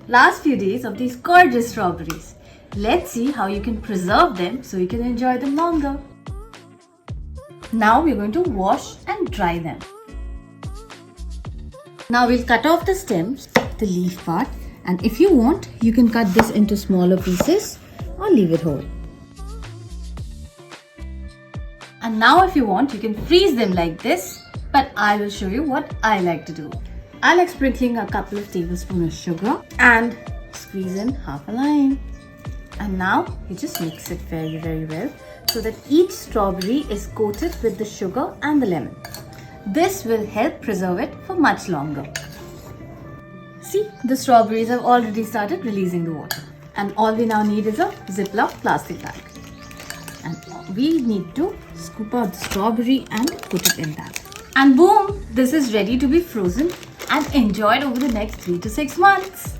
last few days of these gorgeous strawberries. Let's see how you can preserve them so you can enjoy them longer. Now we're going to wash and dry them. Now we'll cut off the stems, the leaf part, and if you want, you can cut this into smaller pieces or leave it whole. And now if you want, you can freeze them like this, but I will show you what I like to do. I like sprinkling a couple of tablespoons of sugar and squeeze in half a lime. And now you just mix it very well so that each strawberry is coated with the sugar and the lemon. This will help preserve it for much longer. See, the strawberries have already started releasing the water. And all we now need is a Ziploc plastic bag. And we need to scoop out the strawberry and put it in that. And boom, this is ready to be frozen and enjoyed over the next 3 to 6 months.